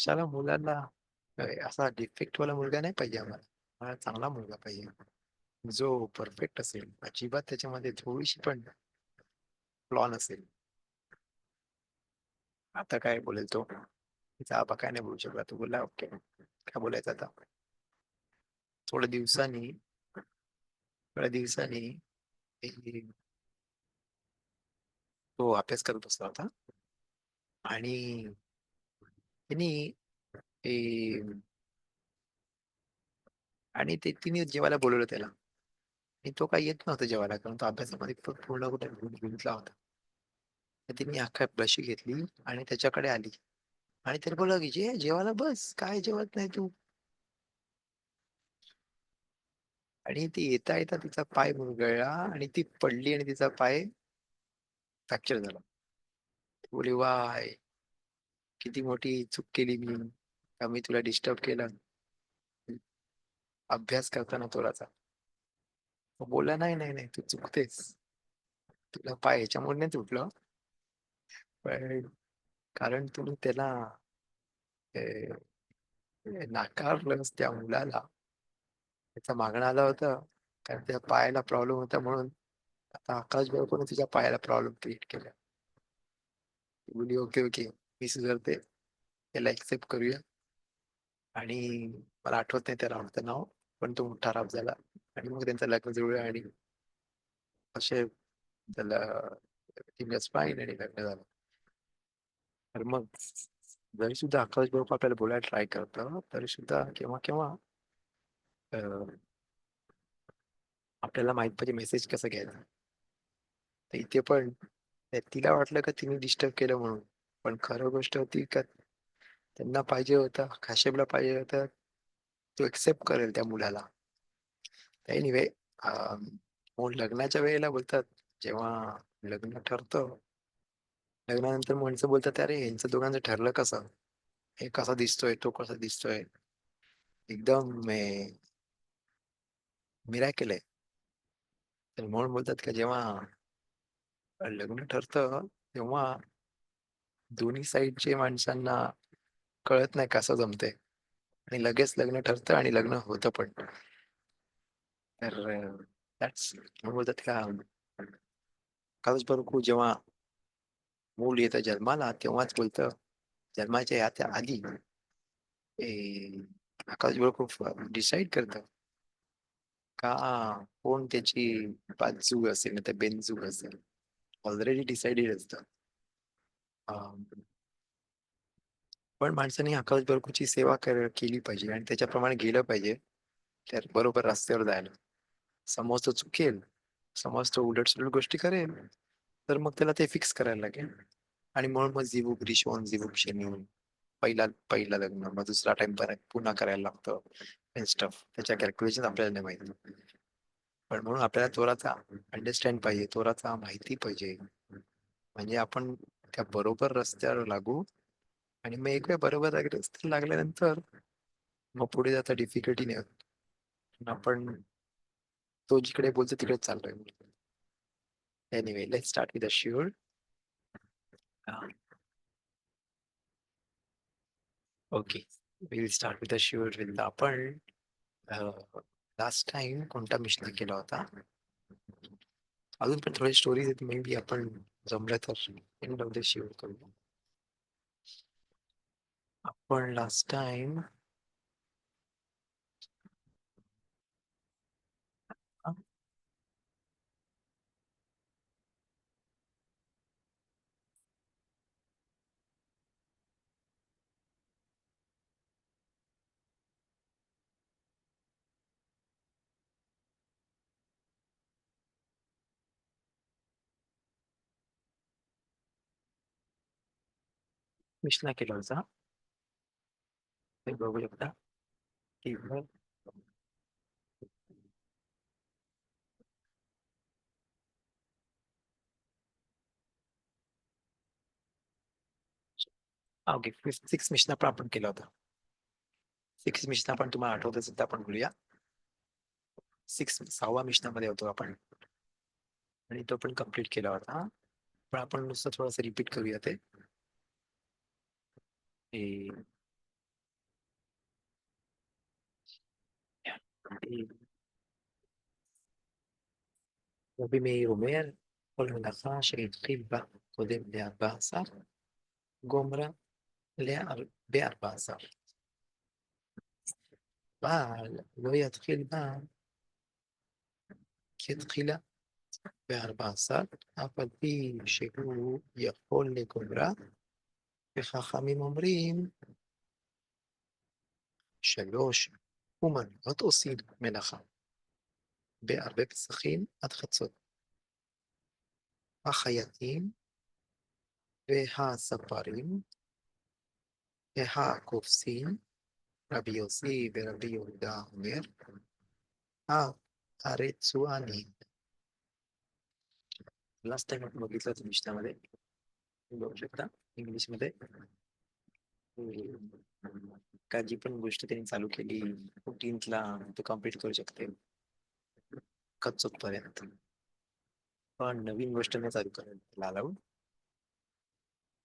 कशाला मुलांना असा डिफेक्टवाला मुलगा नाही पाहिजे आम्हाला. मला चांगला मुलगा पाहिजे. जो परफेक्ट असेल. अजिबात त्याच्यामध्ये थोडीशी पण फ्लॉ नसेल. आता काय बोलेल तो? तिचा आबा काय नाही बोलू शकला. तो बोलला ओके. काय बोलायचं आता? थोड्या दिवसांनी तो अभ्यास करत बसला होता आणि त्यांनी ते आणि ते तिने जेवायला बोलवलं त्याला आणि तो काही येत नव्हता जेवायला कारण तो अभ्यासामध्ये पूर्ण कुठे गुंतला होता. तर तिने अख्खा ब्रशी घेतली आणि त्याच्याकडे आली आणि त्याने बोलला की जेवायला बस काय जेवत नाही तू. आणि ती येता येता तिचा पाय मुरगळला आणि ती पडली आणि तिचा पाय फ्रॅक्चर झाला. बोली वाय किती मोठी चूक केली मी का मी तुला डिस्टर्ब केलं अभ्यास करताना थोडासा. बोला नाही नाही नाही तू चुकतेस. तुला पाय ह्याच्यामुळे नाही तुटलं पण कारण तुम्ही त्याला नाकारलंच त्या मुलाला. त्याचा मागणं आलं होतं कारण त्या पायाला प्रॉब्लेम होता म्हणून आता आकाश बरोबर तुझ्या पायाला प्रॉब्लेम क्रिएट केला. बोली ओके ओके मी सुधारते त्याला एक्सेप्ट करूया. आणि मला आठवत नाही त्या राऊंडचं नाव पण तो मोठा राब झाला आणि मग त्यांचं लग्न जुळलं आणि असे त्याला फाईन आणि लग्न झालं. तर मग जरी सुद्धा आकाश बाबू आपल्याला बोलायला ट्राय करतं तरी सुद्धा केव्हा केव्हा आपल्याला माहित पाहिजे मेसेज कसं घ्यायचा. तर इथे पण तिला वाटलं का तिने डिस्टर्ब केलं म्हणून पण खरं गोष्ट होती का त्यांना पाहिजे होता काश्यपला पाहिजे होतं तो एक्सेप्ट करेल त्या मुलाला. एनिवे लग्नाच्या वेळेला बोलतात जेव्हा लग्न ठरतं लग्नानंतर माणसं बोलतात अरे यांचं दोघांचं ठरलं कसं हे कसा दिसतोय तो कसा दिसतोय एकदम मिरॅकल आहे. तर म्हणून बोलतात का जेव्हा लग्न ठरतं तेव्हा दोन्ही साईडचे माणसांना कळत नाही कसं जमतंय आणि लगेच लग्न ठरतं आणि लग्न होतं पण. तर दॅट्स बोलतात का कालच बरोबर जेव्हा मूल येतं जन्माला तेव्हाच बोलतं जन्माच्या याच्या आधी आकाश बरोबर डिसाईड करतं का कोण त्याची बाजू असेल नाही तर बेनजू असेल. ऑलरेडी डिसाइडेड असतं. पण माणसाने आकाश बरोबरची सेवा केली पाहिजे आणि त्याच्याप्रमाणे गेलं पाहिजे तर बरोबर रस्त्यावर जायला. समज तो चुकेल समज तो उलटसुलट गोष्टी करेल तर मग त्याला ते फिक्स करायला लागेल. आणि म्हणून मग झिवूक रिशवून झिवूक शेणून पहिला पहिला लग्न मग दुसरा टाइम परत पुन्हा करायला लागतं स्टफ त्याच्या कॅल्क्युलेशन आपल्याला नाही माहिती. पण म्हणून आपल्याला थोडासा अंडरस्टँड पाहिजे थोडासा माहिती पाहिजे म्हणजे आपण त्या बरोबर रस्त्यावर लागू. आणि मग एक वेळ बरोबर रस्त्याला लागल्यानंतर मग पुढे जाता डिफिकल्टी नाही होत. आपण तो जिकडे बोलतो तिकडेच चाललोय. Anyway let's start with the shiver. Okay will start with the shiver with आपण लास्ट टाइम कोणता मिशन केला होता. अजून पण थोडी स्टोरीज आहेत मे बी आपण जमलं तर एंड ऑफ द शिवर करू. आपण लास्ट टाइम मिशन केला होता ते बघू शकता की ओके 6 मिशन आपण केला होता. 6 मिशन आपण तुम्हाला आठवत असेल तर आपण बोलूया. 6वा मिशनामध्ये होतो आपण आणि तो पण कम्प्लीट केला होता. पण आपण नुसतं थोडंसं रिपीट करूया ते. רבי מאיר אומר, כל מלאכה שהתחיל בה קודם ל-14, גומרה ב-14. אבל לא יתחיל בה כתחילה ב-14, אף על פי שהוא יכול לגומרה, וחכמים אומרים, 3 אומנויות עושים מלאכה, בהרבה פסחים עד חצות. החייטים והספרים והקופסים, רבי יוסי ורבי יהודה אומר, הרצוענים. लास्ट टाइम आपण बघितलं होतं मिष्टामध्ये, बघू शकता इंग्लिश मध्ये, का जी पण गोष्ट त्यांनी चालू केली 14th तो कम्प्लीट करू शकते कच्चोत पर्यंत, पण नवीन गोष्ट नाही चालू करायला अलाउड.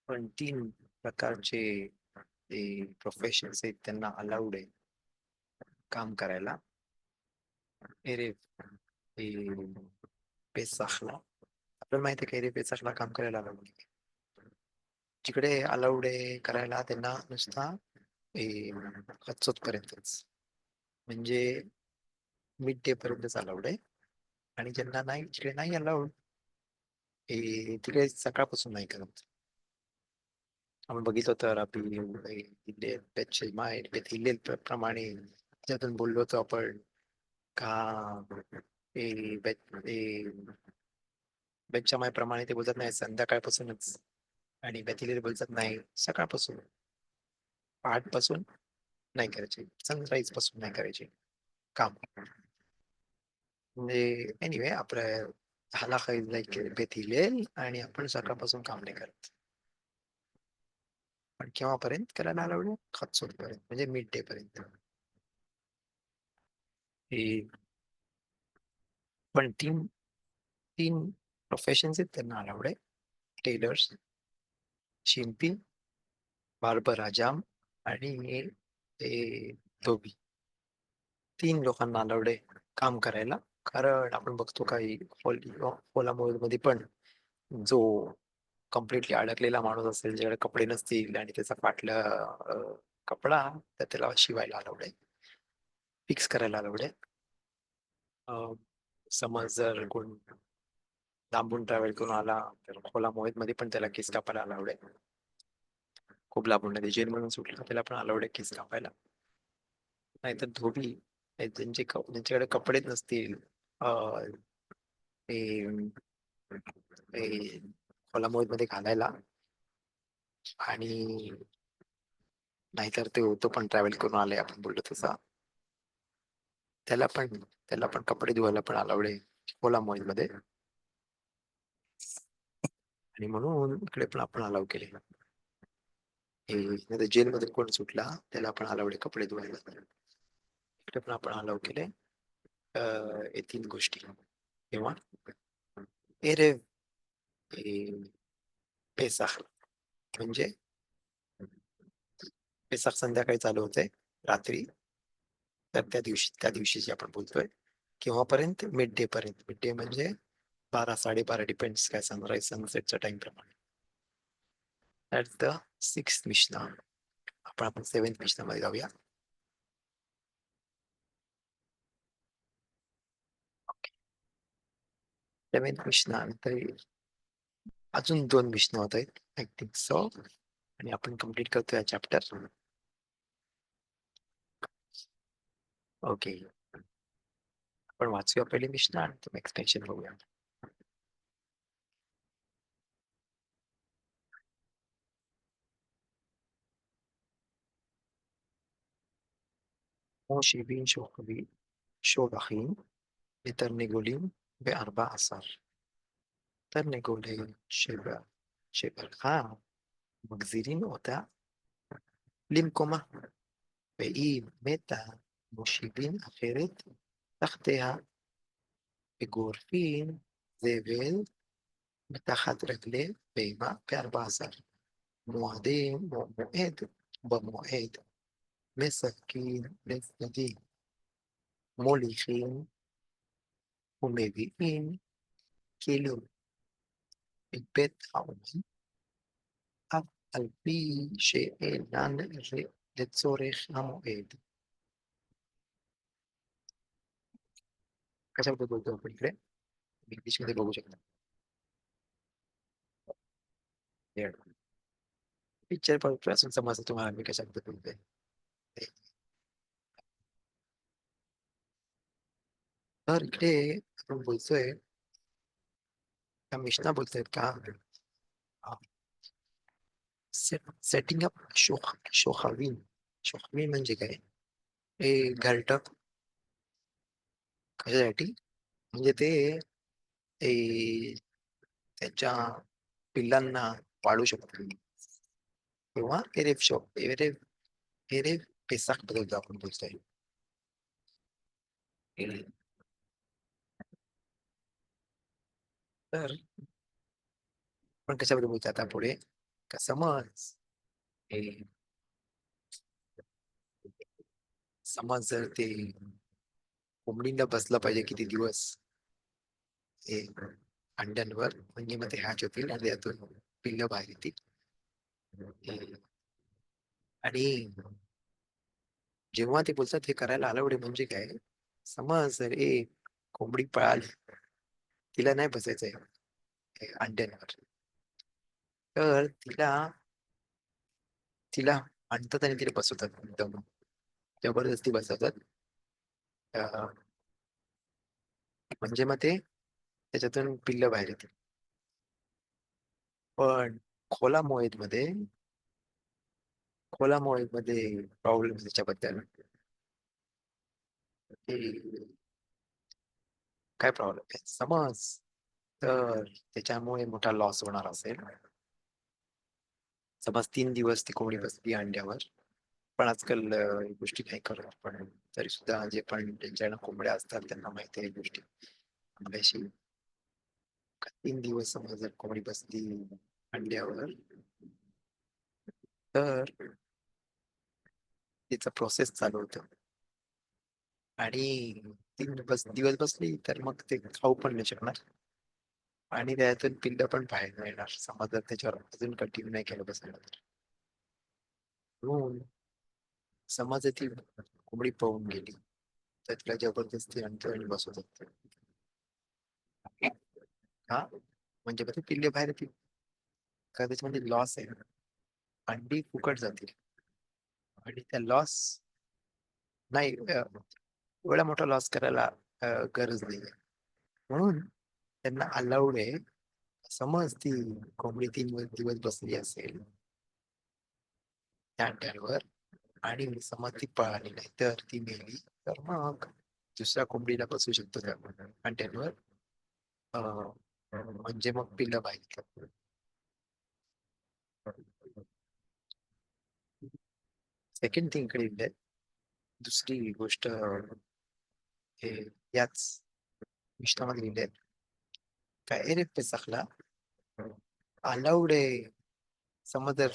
पण 3 प्रकारचे प्रोफेशन्स आहेत त्यांना अलाउड आहे काम करायला. एरेव पेसाखला, आपल्याला माहिती आहे का एरेव पेसाखला काम करायला अलाउड आहे. जिकडे अलाउड आहे करायला त्यांना नुसता कच्चोत पर्यंतच, म्हणजे मिड डे पर्यंतच अलाउड आहे. आणि ज्यांना नाही, जिकडे नाही अलाउड तिकडे सकाळपासून नाही करत. आपण बघितलं तर आपली प्रमाणे ज्यातून बोललो होतो आपण का बेच्या मायप्रमाणे ते बोलतात नाही संध्याकाळपासूनच, आणि बेथिलेल बोलतात नाही सकाळपासून, पहाटपासून नाही करायचे, सनराईज पासून नाही करायचे काम. म्हणजे एनिवे आपलं हलाखा इज लाईक बेथिलेल, आणि आपण सकाळपासून काम नाही करत. पण केव्हापर्यंत करायला अलाउड आहे? खतसोट पर्यंत, म्हणजे मिड डे पर्यंत. पण 3 प्रोफेशन्स आहेत त्यांना अलाउड आहे. टेलर्स, शिंपी, बार्बर आजाम आणि धोबी, 3 लोकांना अलाउड आहे काम करायला. कारण आपण बघतो काही मध्ये पण जो कम्प्लिटली अडकलेला माणूस असेल, ज्याकडे कपडे नसतील आणि त्याचा फाटला कपडा, तर त्याला शिवायला अलाउड आहे, फिक्स करायला अलाउड आहे. समज जर कोण लांबून ट्रॅव्हल करून आला तर खोला मोहित मध्ये पण त्याला केस कापायला अलाउड आहे. खूप लांबून नाही, जेल म्हणून सुटला त्याला पण अलाउड आहे केस कापायला. नाहीतर धोबी ज्यांच्याकडे कपडे नसतील खोला मोहित मध्ये घालायला, आणि नाहीतर ते होतो पण ट्रॅव्हल करून आले आपण बोललो तसा, त्याला पण कपडे धुवायला पण अलाउड आहे खोला मोहित मध्ये. आणि म्हणून इकडे पण आपण अलाउ केले. जेलमध्ये कोण सुटला त्याला आपण अलाउड आहे कपडे धुवायला, इकडे पण आपण अलाउ केले हे 3 गोष्टी. तेव्हा एरे पेसाख, म्हणजे पेसाख संध्याकाळी चालू होते रात्री, तर त्या दिवशीची आपण बोलतोय. केव्हापर्यंत? मिड डे पर्यंत. मिड डे म्हणजे 12-12:30, डिपेंड्स काय सनराईज सनसेटच्या टाइम प्रमाणे. That's the 6th मिशना. आपण 7th मिशना मध्ये जाऊया. सेवेंथ मिशना नंतर अजून 2 मिशना होत आहेत आय थिंक सो, आणि आपण कम्प्लीट करतोय चॅप्टर. ओके, आपण वाचूया पहिली मिशना आणि तुम्ही एक्सटेन्शन बघूया. כמו 70 שובחים לתרנגולים ב-14. תרנגולת שברחה, מחזירים אותה למקומה, ואם מתה מושיבים אחרת תחתיה, וגורפים זבל מתחת רגלי בהמה ב-14. מועד במועד מספקים לצדדים. מוליכים ומביאים כלים אל בית האומן, אף על פי שאינן לצורך המועד. कशाबद्दल बोलतो आपण इकडे इंग्लिश मध्ये बघू शकता. पिक्चर पासून समजतं तुम्हाला मी कशाबद्दल बोलतोय. तर इकडे आपण बोलतोय त्या मिशना बोलतायत का सेटिंग अप शोखावीन. शोखावीन म्हणजे काय? हे घरटं कशासाठी? म्हणजे ते त्याच्या पिल्लांना पाळू शकतो किंवा एरेव पेसाक बद्दल आपण बोलतोय. तर पण कशाबद्दल बोलतोय आता पुढे का समज समज जर ते कोंबडीला बसलं पाहिजे किती दिवस हे अंड्यांवर म्हणजे मग ते हॅच होतील आणि त्यातून पिल्ल बाहेर येतील. आणि जेव्हा ते बोलतात हे करायला अलाउड म्हणजे काय? समज जर कोंबडी पळाली तिला नाही बसायचंय अंड्यांवर तर तिला तिला आणतात आणि तिला बसवतात एकदम जबरदस्ती बसवतात. म्हणजे मग ते त्याच्यातून पिल्ल बाहेर येतील. पण खोला मोळीत मध्ये प्रॉब्लेम त्याच्याबद्दल काय प्रॉब्लेम आहे समज तर त्याच्यामुळे मोठा लॉस होणार असेल. समज 3 दिवस ती कोंबडी बसली अंड्यावर पण आजकाल गोष्टी नाही करत पण तरी सुद्धा जे पण त्यांच्या कोंबड्या असतात त्यांना माहिती आहे गोष्टी आंब्याशी 3 दिवस समज जर कोंबडी बसली अंड्यावर तर तिचा प्रोसेस चालू होतो आणि 3 दिवस बसली तर मग ते खाऊ पण नाही शकणार आणि त्यातून पिल्ल पण बाहेर नाही येणार समज जर त्याच्यावर अजून कंटिन्यू नाही केलं बसायला तर. म्हणून समज ती कोंबडी पळून गेली तर तिला जबरदस्ती आणतो आणि बसवतात. हा म्हणजे मग ते पिल्ले बाहेर येतील का त्याच्यामध्ये लॉस आहे अंडी फुकट जातील आणि त्या लॉस नाही एवढा मोठा लॉस करायला गरज नाही म्हणून त्यांना अलाउड आहे. समज ती कोंबडी 3 दिवस बसली असेल त्या अंड्यांवर आणि समज ती पळाली नाही तर ती मेली तर मग दुसऱ्या कोंबडीला बसू शकतो त्या अंड्यांवर म्हणजे मग पिल्ल बाहेर. सेकंड थिंग कडे दुसरी गोष्ट हे याच मिश्रामध्ये लिहिले काय रे पेसाखला अलाउड आहे समज जर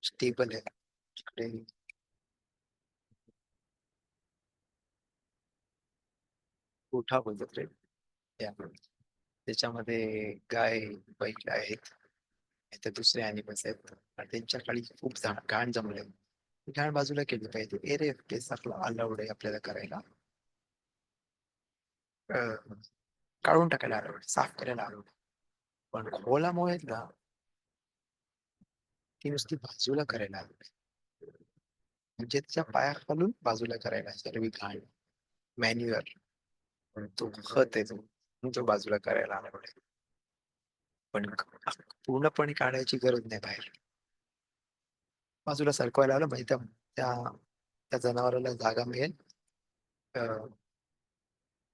स्टेबल आहे इकडे गोठा बोलतात रे त्याच्यामध्ये गाय बैल आहेत तर दुसरे अॅनिमल्स आहेत आणि त्यांच्या खाली खूप घाण जमले घाण बाजूला केली पाहिजे एरे पेसाखला अलाउड आहे आपल्याला करायला काढून टाकायला अलाउड साफ करायला अलाउड पण खोलामुळे ना ती नुसती बाजूला करायला अलाउड म्हणजे त्याच्या पायाखालून बाजूला करायला सर्व घाण मॅन्युअर तो खत आहे तो बाजूला करायला अलाउड आहे पण पूर्णपणे काढायची गरज नाही बाहेर बाजूला सरकवायला आलं म्हणजे त्या त्या जनावराला जागा मिळेल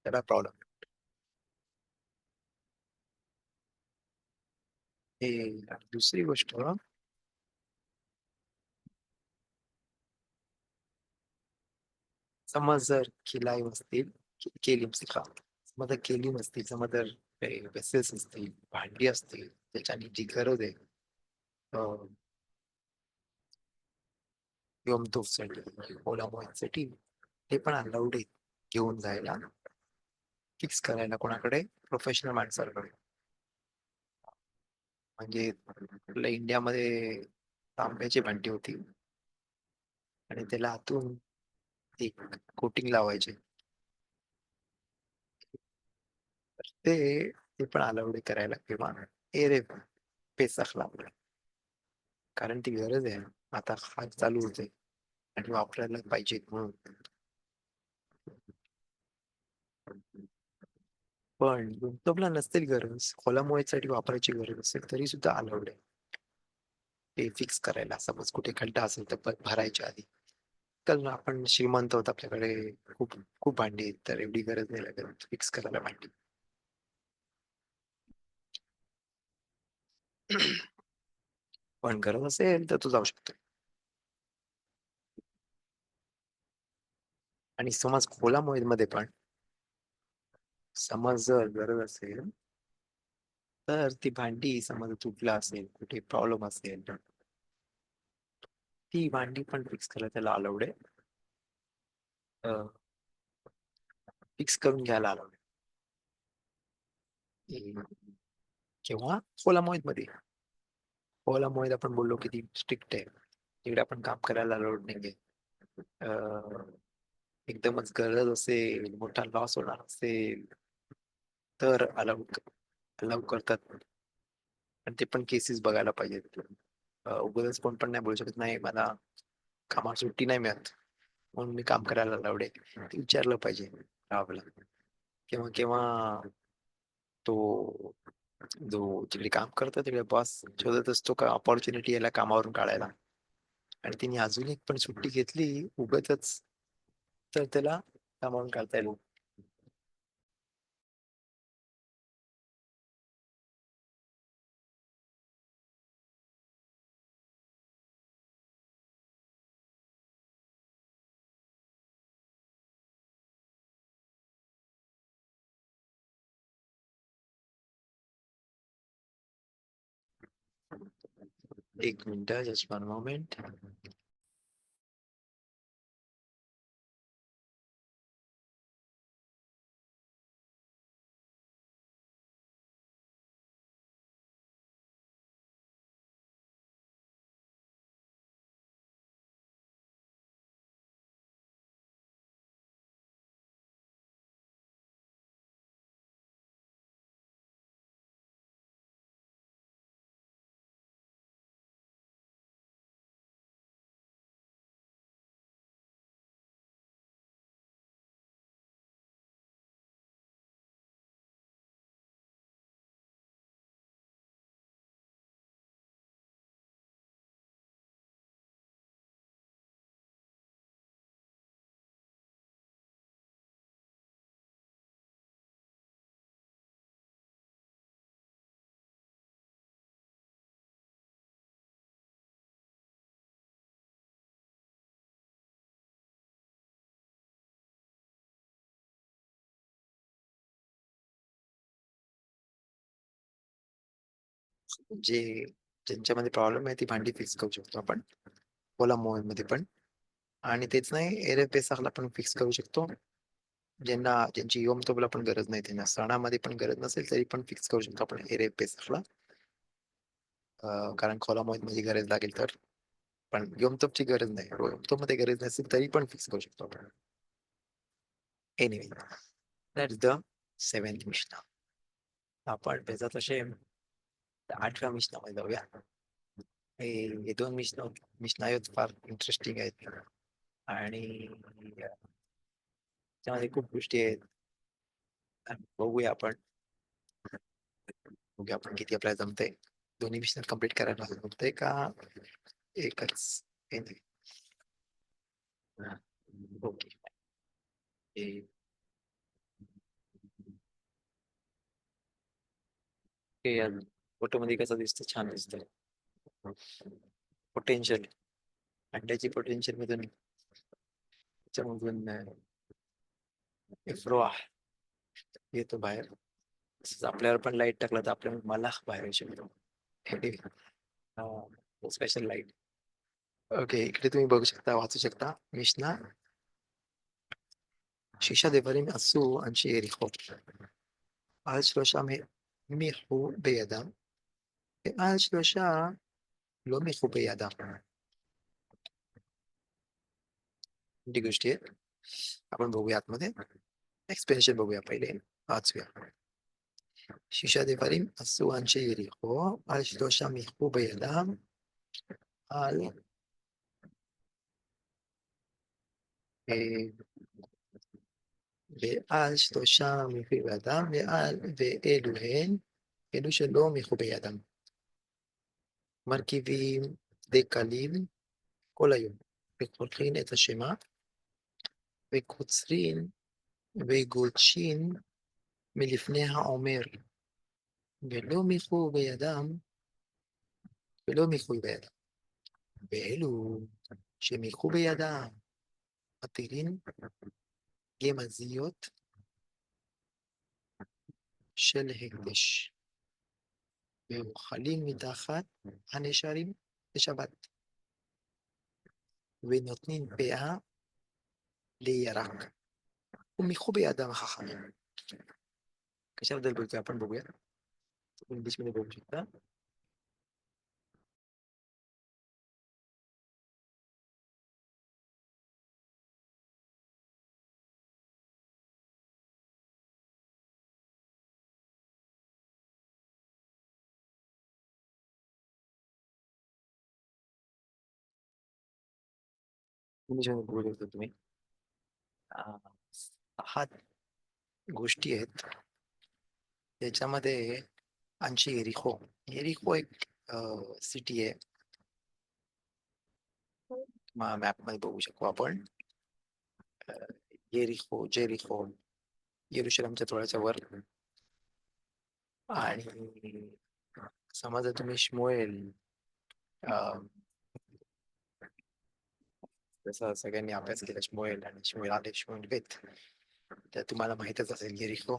त्याला प्रॉब्लेम. हे दुसरी गोष्ट समज जर खिलाई असतील केलीम सिखा समज जर केलीम असतील समज जर वेसेल्स असतील भांडी असतील त्याच्यानी जी गरज आहे योमतोफसाठी ओलामुळेसाठी ते पण अलाउड आहे घेऊन जायला, फिक्स करायला कोणाकडे, प्रोफेशनल माणसाकडे. म्हणजे आपल्या इंडियामध्ये तांब्याची भांडी होती आणि त्याला आतून एक कोटिंग लावायचे. ते ते पण अलाउड करायला किंवा एरे पेसाखला, कारण ती गरज आहे. आता हात चालू होते आणि वापरायला पाहिजे म्हणून. पण गुंतवणूकला नसतील गरज, खोलामुळेसाठी वापरायची गरज असेल तरी सुद्धा अलाउड आहे ते फिक्स करायला. सपोज कुठे खड्डा असेल तर भरायच्या आधी. कारण आपण श्रीमंत आहोत, आपल्याकडे खूप खूप भांडी आहेत, तर एवढी गरज नाही लागत फिक्स करायला भांडी. पण गरज असेल तर तू जाऊ शकतो. आणि समज खोलामुळे मध्ये पण समज जर गरज असेल तर ती भांडी समज तुटला असेल, कुठे प्रॉब्लेम असेल, ती भांडी पण फिक्स करायला त्याला अलाउड आहे. फिक्स करून घ्यायला अलाउड आहे. किंवा खोलामुळे मध्ये, खोलामुळे आपण बोललो किती स्ट्रिक्ट आहे, तिकडे आपण काम करायला अलाउड नाहीये. एकदमच गरज असेल, मोठा लॉस होणार असेल तर अलाउ करतात. पण ते पण केसेस बघायला पाहिजेत. उगाच कोण पण नाही बोलू शकत नाही मला कामावर सुट्टी नाही मिळत म्हणून मी काम करायला लावडे. ते विचारलं पाहिजे राहावं. किंवा किंवा तो जो जिकडे काम करतो तिकडे बॉस शोधत असतो का ऑपॉर्च्युनिटी याला कामावरून काढायला, आणि तिने अजून एक पण सुट्टी घेतली उगाचच तर त्याला कामावरून काढता येईल. एक मिनिट, जस्ट वन मोमेंट. जे ज्यांच्यामध्ये प्रॉब्लेम आहे ती भांडी फिक्स करू शकतो आपण ओला मोबाईल मध्ये पण. आणि तेच नाही, एरे पेसाला पण फिक्स करू शकतो. ज्यांची योम तोबला पण गरज नाही, त्यांना सणामध्ये पण गरज नसेल तरी पण फिक्स करू शकतो आपण एरे पेसाला. कारण खोला मोबाईल मध्ये गरज लागेल तर. पण योमतोबची गरज नाही, योमतोब मध्ये गरज नसेल तरी पण फिक्स करू शकतो आपण. Anyway, that's the seventh mission. आपण त्याचा तसे 8व्या मिशनामध्ये जाऊया. हे दोन मिशना आहेत फार इंटरेस्टिंग आहेत आणि त्यामध्ये खूप गोष्टी आहेत. बघूया आपण, बघूया आपण किती आपल्याला जमतंय. दोन्ही मिशन कम्प्लीट करायला जमतंय का एकच. ओके. फोटो मध्ये कसं दिसतं, छान दिसतं. पोटेन्शियल, अंड्याची पोटेन्शियल मधून त्याच्यामधून फ्लो येतो बाहेर. आपल्यावर पण लाईट टाकला तर आपल्या मला बाहेर येऊ शकतो. Special light. ओके, इकडे तुम्ही बघू शकता, वाचू शकता मिशना. שישה דברים עשו אנשי יריחו, על שלושה מיחו בידם, ועל שלושה לא मिळू बियादा. कोणती गोष्टी आहेत आपण बघूया आतमध्ये. एक्सप्लेनेशन बघूया पहिले, वाचूया. שישה דברים עשו אנשי יריחו, על שלושה מיחו בידם, על ועל שלושה מיחו בידם, ואלו הן, אלו שלא מיחו בידם. מרכיבים די קלים כל היום, וקולחין את השמה, וקוצרין וגודשין מלפני העומר, ולא מיחו בידם, ולא מיחו בידם. ואלו שמיחו בידם מתירים גמזיות של הקדש, ואוכלים מתחת הנשרים בשבת, ונותנים פאה לירק, ומיחו בידם החכמים. קשה לדל בלתי आपण बघूया. इंग्लिशमध्ये बघू शकता. इंग्लिशमध्ये बघू शकता तुम्ही. 6 गोष्टी आहेत त्याच्यामध्ये. आमची येरिखो, येरिखो एक सिटी आहे. मॅप मध्ये बघू शकतो आपण. येरिखो, जेरिखो, येरुशलेमच्या थोड्याच्या वर. आणि समजा तुम्ही श्मुएल, जसं सगळ्यांनी अभ्यास केला श्मुएल आणि श्मुएल आले श्मुएल वेत, तर तुम्हाला माहितच असेल येरिखो.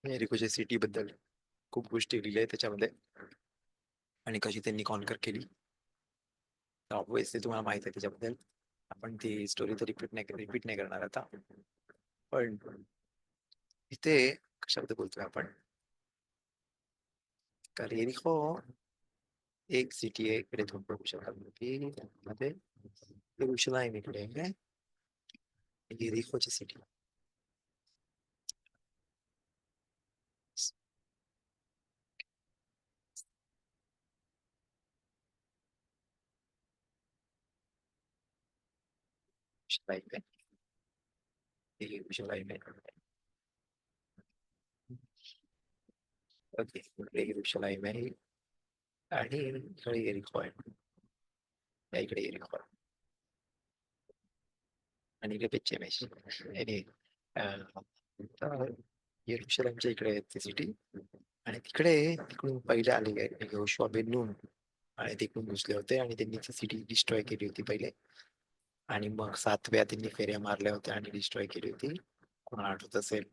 येरिखोच्या सिटी बद्दल खूप गोष्टी लिहिल्या आहेत त्याच्यामध्ये, आणि कशी त्यांनी कॉन्कर केली ऑब्विसली तुम्हाला माहित आहे त्याच्याबद्दल. आपण ती स्टोरी तर रिपीट नाही करणार आता. पण इथे कशाबद्दल बोलतोय आपण, कारण येरिखो एक सिटी आहे. इकडे तुम्ही बघू शकता की मध्ये येरुशलेम इकडे आहे, येरिखोची सिटी. येरुशलेम आहे. ओके, इकडे येरुशलेम आहे आणि इकडे येरिखो आहे. या इकडे येरिखो आहे आणि इकडे बेथशेमेश. आणि येरुशलेमच्या इकडे आहे ती सिटी, आणि तिकडे तिकडून पहिले आले यहोशुआ बेन नून, आणि तिकडून घुसले होते आणि त्यांनी ती सिटी डिस्ट्रॉय केली होती पहिले. आणि मग 7 वेळा त्यांनी फेऱ्या मारल्या होत्या आणि डिस्ट्रॉय केली होती. कोणाला आठवत असेल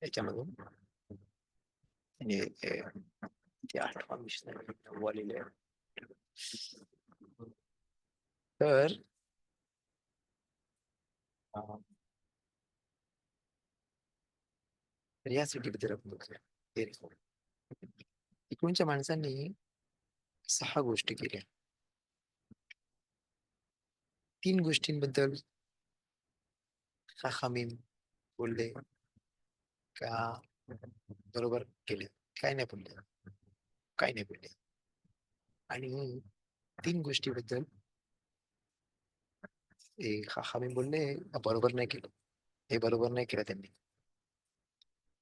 याच्यामधून. ते 8वा विषय 9वा लिहिलंय. तर या सिटीबद्दल आपण बघूया. येरिखो. इकडूनच्या माणसांनी 6 गोष्टी केल्या. 3 गोष्टींबद्दल खाखामीम बोलले का बरोबर केले, काय नाही बोलले, काय नाही बोलले. आणि 3 गोष्टीबद्दल खाखामीम बोलले बरोबर नाही केलं, हे बरोबर नाही केलं त्यांनी.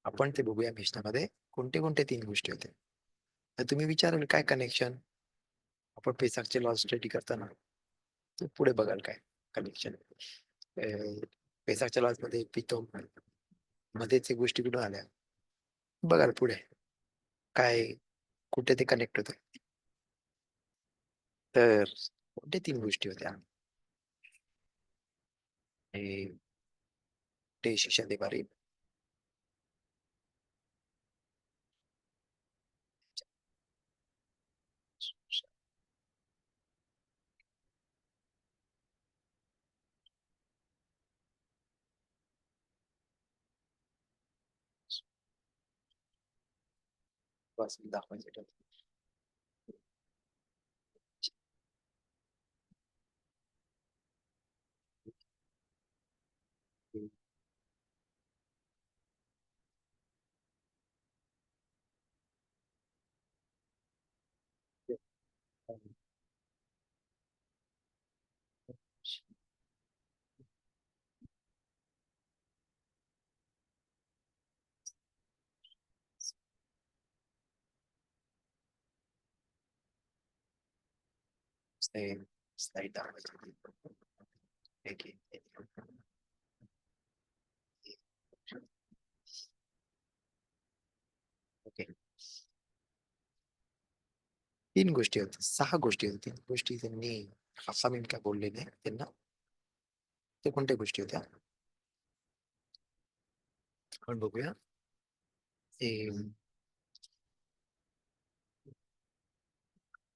आपण ते बघूया मिशनामध्ये कोणते कोणते 3 गोष्टी होते. तर तुम्ही विचाराल काय कनेक्शन, आपण पेसाकचे लॉ स्टडी करताना तर पुढे बघाल काय कनेक्शन. पेसाकच्या लॉज मध्ये पितो मध्येच गोष्टी कुठून आल्या बघाल पुढे काय कुठे ते कनेक्ट होत. तर कोणते 3 गोष्टी होत्या, ते शिक्षा देवारी. दाखवायचं ठरवलं. स्लाइड दाखवायची. ठीक आहे. ओके. 3 गोष्टी होत्या, 6 गोष्टी होत्या. 3 गोष्टी त्यांनी 5-6 मिनिट काय बोलले नाही त्यांना. ते कोणत्या गोष्टी होत्या? आपण बघूया.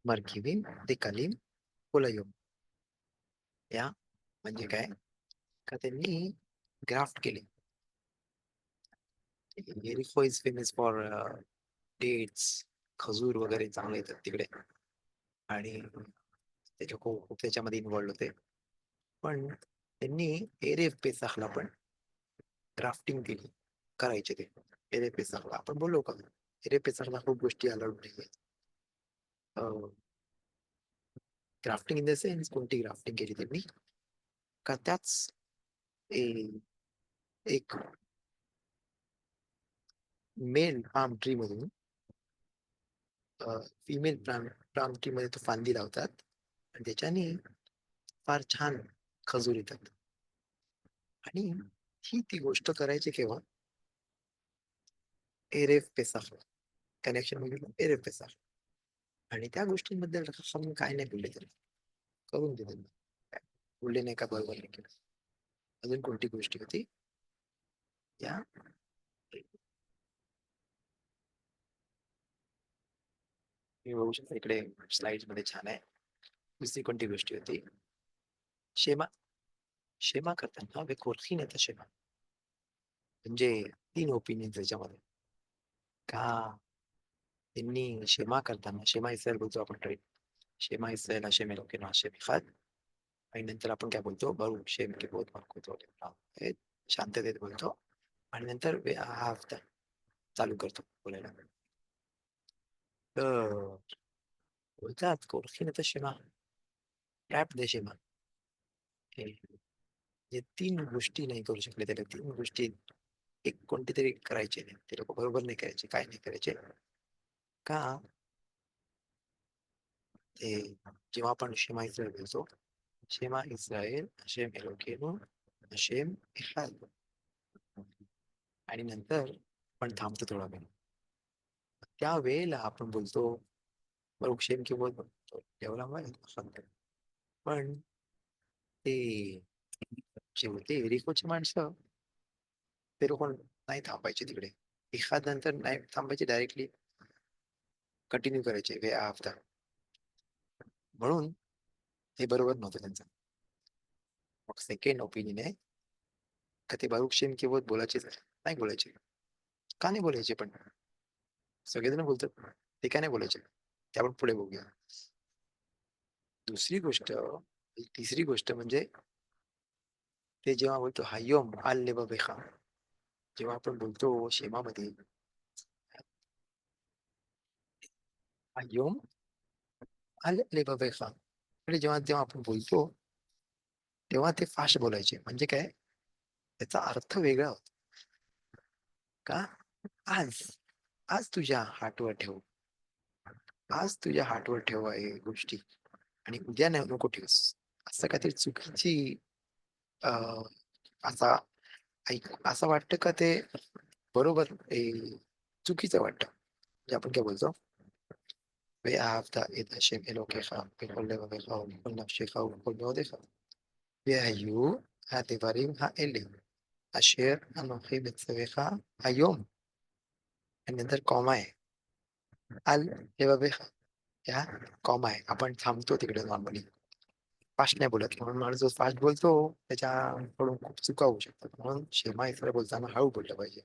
मर्किबिन दिकालीम कोलायोम. या म्हणजे काय? का त्यांनी ग्राफ्ट केले. एरिको इज फेमस फॉर डेट्स, खजूर वगैरे चांगले येतात तिकडे, आणि त्याच्या खूप त्याच्यामध्ये इन्व्हॉल्ड होते. पण त्यांनी एरेफ पेसाखला पण ग्राफ्टिंग केली, करायचे ते. एरेफ पेसाखला आपण बोललो का? एरेफ पेसाखला खूप गोष्टी अलाउड नाही. ग्राफ्टिंग इन द सेन्स कोणती ग्राफ्टिंग केली त्यांनी? का त्याच एक मेल पाम ट्री मधून फिमेल पाम ट्री मध्ये तो फांदी लावतात आणि त्याच्याने फार छान खजूर येतात. आणि ही ती गोष्ट करायची केव्हा? एरेफ पेसाख कनेक्शन बघितलं, एरेफ पेसाख. आणि त्या गोष्टींबद्दल काय नाही बोलले तरी करून दिले, बोलले नाही का बरोबर नाही केलं. अजून कोणती गोष्टी होती या? मी बघू शकता इकडे स्लाइड मध्ये छान आहे. दुसरी कोणती गोष्टी होती? शेमा. शेमा करताना वे कोरखीन येतं शेमा, म्हणजे 3 ओपिनियन त्याच्यामध्ये. का त्यांनी शेमा करताना, शेमा इस्रायल बोलतो आपण ट्रेड, शेमा इस्रायल हशेम एलोकेनु हशेम एखाद. आणि नंतर आपण काय बोलतो? बरुख शेम किबोत मलकुतो हे शांततेत बोलतो, आणि नंतर चालू करतो बोलायला. तर बोलतात कोरखीन येतं शेमा, ट्रॅप दे शेमा. हे 3 गोष्टी नाही करू शकले त्याला. 3 गोष्टी एक कोणती तरी करायचे नाही ते लोक, बरोबर नाही करायचे. काय नाही करायचे का? ते जेव्हा आपण शेमा इस्रायल बोलतो, शेमा इस्रायल हशेम एलोकेनु हशेम एखाद, आणि नंतर आपण थांबतो थोडा वेळ. त्या वेळेला आपण बोलतो बरुख शेम किबोत बोलतो जेवला पण ते जे होते एरिकोची माणसं, ते लोक नाही थांबायचे तिकडे. एखाद नंतर नाही थांबायचे, डायरेक्टली कंटिन्यू करायचे वे आफ्टर. म्हणून हे बरोबर नव्हतं त्यांचं. मग सेकंड ओपिनियन आहे का ते बारुख शेम किबोत बोलायचेच नाही बोलायचे. का नाही बोलायचे? पण सगळेजण बोलतात, ते काय नाही बोलायचे? ते आपण पुढे बघूया. दुसरी गोष्ट, तिसरी गोष्ट म्हणजे ते जेव्हा बोलतो हायोम आल लेबा, जेव्हा आपण बोलतो शेमामध्ये हायोम आल लेबा, जेव्हा जेव्हा आपण बोलतो तेव्हा ते फास्ट बोलायचे. म्हणजे काय? त्याचा अर्थ वेगळा होता. का? आज आज तुझ्या हातवर ठेव, आज तुझ्या हातवर ठेव आहे गोष्टी, आणि उद्या नको ठेवस. असं काहीतरी चुकीची असा असं वाटतं का ते बरोबर चुकीचं वाटतं. म्हणजे आपण काय बोलतो ואהבת את השם אלוקיך בכל לבביך ובכל נפשך ובכל מאודיך, והיו הדברים האלה אשר אנוכי מצווך היום. आणि नंतर कॉमा आहे, आल लेबवेख. या कॉमा आहे, आपण थांबतो तिकडे नॉर्मली, फास्ट नाही बोलत. म्हणून माणूस जो फास्ट बोलतो त्याच्याकडून खूप चुका होऊ शकतात. म्हणून शेमा इस्रायल बोलताना हळू बोललं पाहिजे.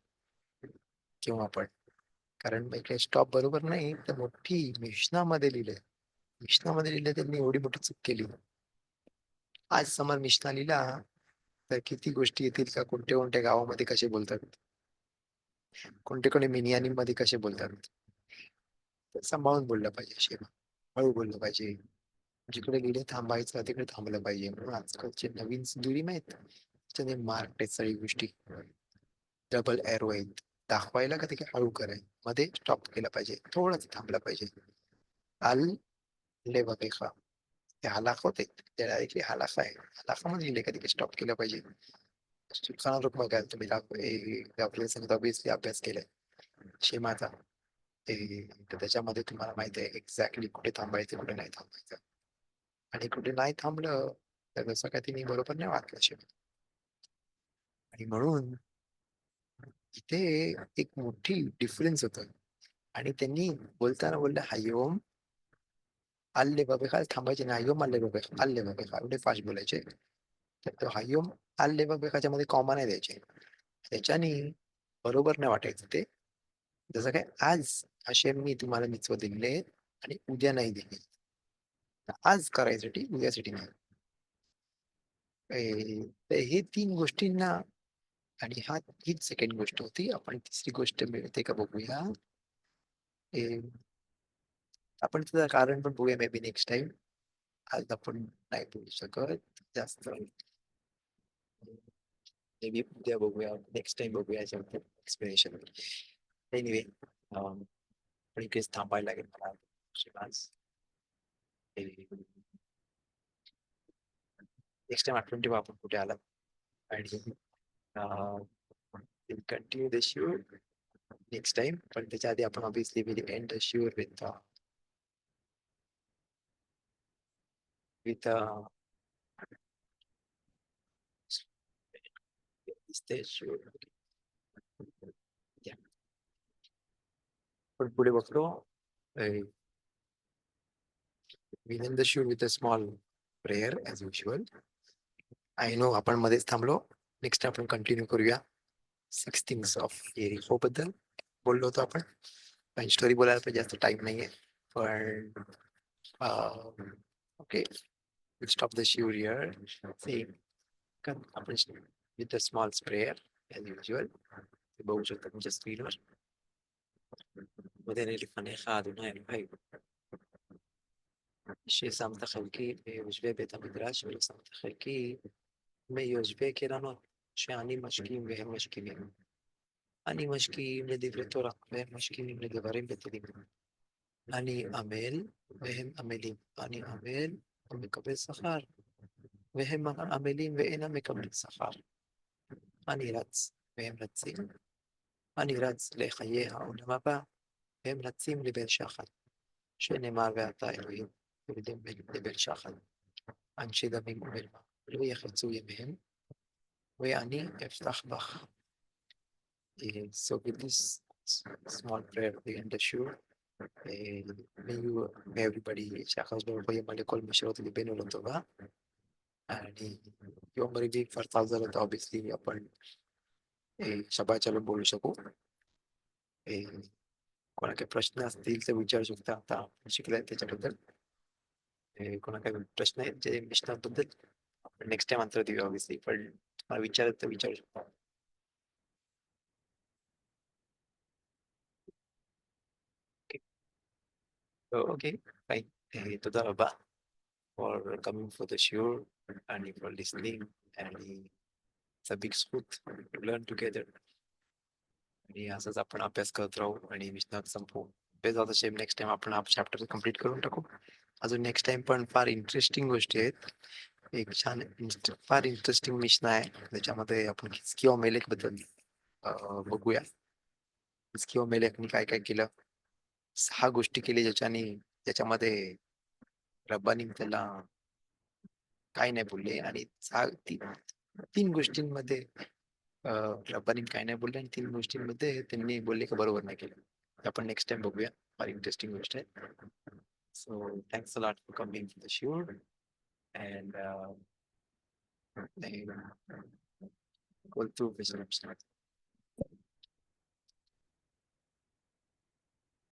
किंवा आपण कारण इकडे स्टॉप बरोबर नाही, तर मोठी मिशनामध्ये लिहिलंय. मिशनामध्ये लिहिलंय त्यांनी एवढी मोठी चूक केली. आज समोर मिशना लिहिला तर किती गोष्टी येतील का कोणत्या कोणत्या गावामध्ये कसे बोलतात, कोणते कोणी मिनियानीमध्ये कसे बोलतात. तर सांभाळून बोललं पाहिजे शेमा, हळू बोललं पाहिजे. जिकडे लिहिले थांबायचं तिकडे थांबलं पाहिजे. म्हणून आजकालचे नवीन दुरी माहित त्याने मार्क आहेत सगळी गोष्टी. डबल एरो आहेत. दाखवायला का ते हळू कराय मध्ये स्टॉप केलं पाहिजे, थोडंच थांबलं पाहिजे. आल ले बघा ते हलाख होते ते डायरेक्टली हलाख आहे. हलाखामध्ये लिहिले कधी स्टॉप केलं पाहिजे. सुखाना रुक्म काय तुम्ही आपल्या संगत ऑब्विसली अभ्यास केलाय शेमाचा. तर त्याच्यामध्ये तुम्हाला माहिती आहे एक्झॅक्टली कुठे थांबायचं कुठे नाही थांबायचं. आणि कुठे नाही थांबलं तर जसं काय तिने बरोबर नाही वाचलं शेमा. आणि म्हणून इथे एक मोठी डिफरन्स होतं. आणि त्यांनी बोलताना बोललं हयोम आल्ले बाबे काय थांबायचे नाही. हयोम आल्ले बाबे आल्ले बाबे काय एवढे फास्ट बोलायचे. तर तो हयोम आल्ले बाबे मध्ये कॉमा नाही द्यायचे. त्याच्याने बरोबर नाही वाटायचं ते. जसं काय आज असे मी तुम्हाला मिचव दिले आणि उद्या नाही दिले. आज करायसाठी उद्यासाठी नाही. तर हे तीन गोष्टींना आणि हीच सेकंड गोष्ट होती. आपण तिसरी गोष्ट मिळते का बघूया. आपण त्याचं कारण पण बघूया मे बी नेक्स्ट टाइम. आज आपण नाही बोलू शकत जास्त. मे बी उद्या बघूया, नेक्स्ट टाइम बघूया याच्याबद्दल एक्सप्लेनेशन. एनिवे पण इकडेच थांबायला लागेल मला आज. नेक्स्ट टाइम आठवण ठेवा आपण कुठे आला. आणि continue the shiver next time. पण त्याच्या आधी आपण obviously will end the shiver with shiver. पण पुढे बघतो we'll end the shoot with a small prayer as usual. I know आपण मध्येच थांबलो. नेक्स्ट आपण कंटिन्यू करूया 6 थिंग्स ऑफ एरिको बद्दल बोललो होतो आपण. पण स्टोरी बोलायला तर जास्त टाइम नाहीये. पण okay we'll stop the shoot here. आपण with a small prayer as usual. ते बघू शकता तुमच्या स्क्रीनवर. وداني לפניך אדוני אלוהי ששמת חלקי ביושבי בית המדרש ולא שמת חלקי מיושבי קרנות שאני משכים והם משכימים. אני משכים לדברי תורה והם משכימים לדברים בטלים. אני עמל והם עמלים. אני עמל ומקבל שכר והם עמלים ואינם מקבלים שכר. אני רץ והם רצים. אני רץ לחיי העולם הבא והם רצים לבן שחת. שנאמר ואתה אלוהים יורדים לבן שחת. אנשי דמים ומרמה לא יחצו ימיהם ואני אפתח בך. So with this small prayer we end the show. may everybody שהקדוש ברוך הוא ימלא כל משאלות ליבנו לטובה. आणि יום רביעי כבר चालू झालं तर ऑब्विसली आपण शब्दात चालू बोलू शकू. कोणा काही प्रश्न असतील तर विचारू शकता. आता आपण शिकलाय त्याच्याबद्दल. कोणा काही प्रश्न आहेत जे मिशनाबद्दल आपण नेक्स्ट टाइम आन्सर देऊ ऑब्विसली. पण तुम्हाला विचारत तर विचारू शकता. Okay, fine. תודה רבה for coming for the show and for listening. and it's a big zchut to learn together. आणि असंच आपण अभ्यास करत राहू आणि मिशनात संपवू. बेजात शेम नेक्स्ट टाइम आपण हा चॅप्टर कम्प्लीट करून टाकू. अजून नेक्स्ट टाइम पण फार इंटरेस्टिंग गोष्टी आहेत. एक छान फार इंटरेस्टिंग मिशन आहे त्याच्यामध्ये आपण हिजकिया मेलेक बद्दल बघूया. हिजकिया मेलेकनी काय काय केलं. 6 गोष्टी केली ज्याच्यामध्ये रब्बानी त्याला काय नाही बोलले. आणि 3 गोष्टींमध्ये रब्बानी काय नाही बोलले आणि 3 गोष्टींमध्ये त्यांनी बोलले की बरोबर नाही केलं. आपण नेक्स्ट टाइम बघूया. फार इंटरेस्टिंग गोष्ट आहे. So thanks a lot for coming to the show. and go to visual